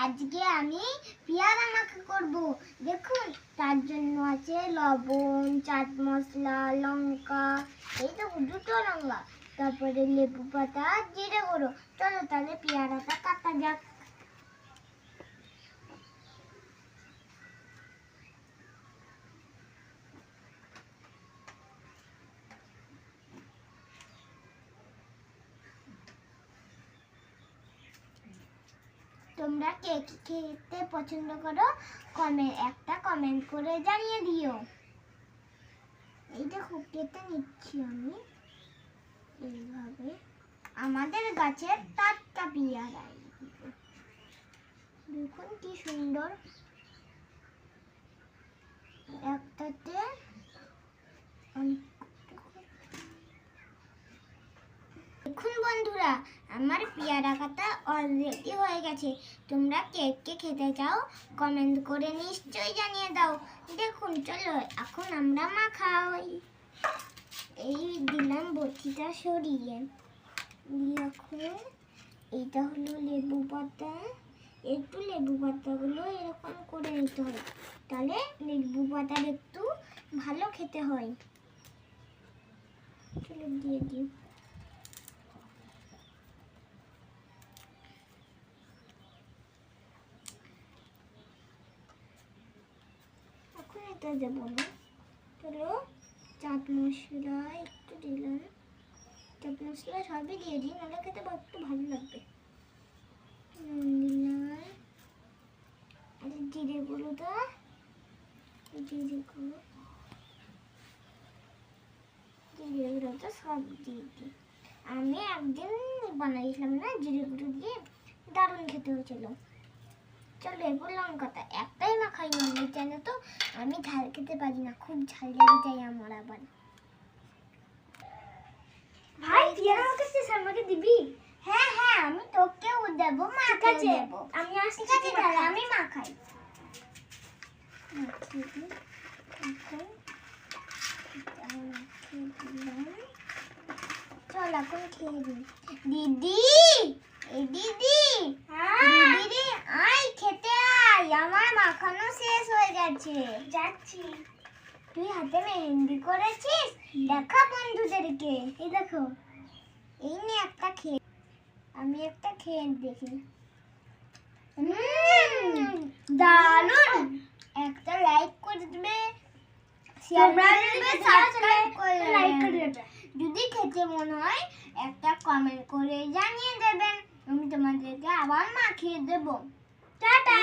আজকে আমি পেয়ারা মাখা করব। দেখুন তার জন্য আছে লবণ, চাট মশলা, লঙ্কা, এই তো দুটো লঙ্কা, তারপরে লেবু পাতা, জিরে গুঁড়ো। চলো তাহলে পেয়ারাটা কাটা যাক। তোমরা কে কি খেতে পছন্দ করো একটা কমেন্ট করে জানিয়ে দিও। এই দেখো কেটে নিচ্ছি আমি এইভাবে। আমাদের গাছের টাটকা পেয়ারা, দেখুন কি সুন্দর। একটাতে দেখুন বন্ধুরা, আমার পেয়ারা কাটা অলরেডি হয়ে গেছে। তোমরা কে কে খেতে চাও কমেন্ট করে নিশ্চয়ই জানিয়ে দাও। দেখুন চলো এখন আমরা মাখাই। এই দিলাম বটিটা সরিয়ে, এখন এইটা হলো লেবু পাতা। একটু লেবু পাতাগুলো এরকম করে নিতে হয়, তাহলে লেবু পাতার একটু ভালো খেতে হয়। চলো দিয়ে দিই। এখন এটা দেবো না, চলো চাট মশলা একটু দিলাম। চাট মশলা সবই দিয়ে দিই, নাহলে খেতে একটু ভালো লাগবে। দিলাম আর জিরে গুঁড়োটা, জিরে গুঁড়োটা সব দিয়ে দিই। আমি একদিন বানাইছিলাম না জিরে গুঁড়ো দিয়ে, দারুণ খেতে হয়েছিল। চলো এরপর লঙ্কাটা একটাই মাখাই মনে জানো তো, আমি ঝাল খেতে পারি না, খুব ঝাল লেগে যায় আমার। আবার ভাই পেয়ারা মাখাচ্ছিস, আমাকে দিবি? হ্যাঁ হ্যাঁ আমি তোকেও দেবো, মাকে দেবো। আমি আসছি, ঠিক আছে তাহলে আমি মাখাই। চল এখন খেয়ে দিই। দিদি, এই দিদি, দিদি আয় খেতে আয়, আমার মাখানো শেষ হয়ে গেছে। যাচ্ছি। তুই হাতে মেহেন্দি করেছিস? দেখা বন্ধুদেরকে। এই দেখো, এই নে একটা খেয়ে, আমি একটা খেয়ে দেখি। দারুণ। একটা লাইক করে দেবে, শেয়ার করে দেবে, সাবস্ক্রাইব করে দেবে। যদি খেতে মন হয় একটা কমেন্ট করে জানিয়ে দেবেন, আমি তোমাদেরকে আবার মাখিয়ে দেবো। টাটা।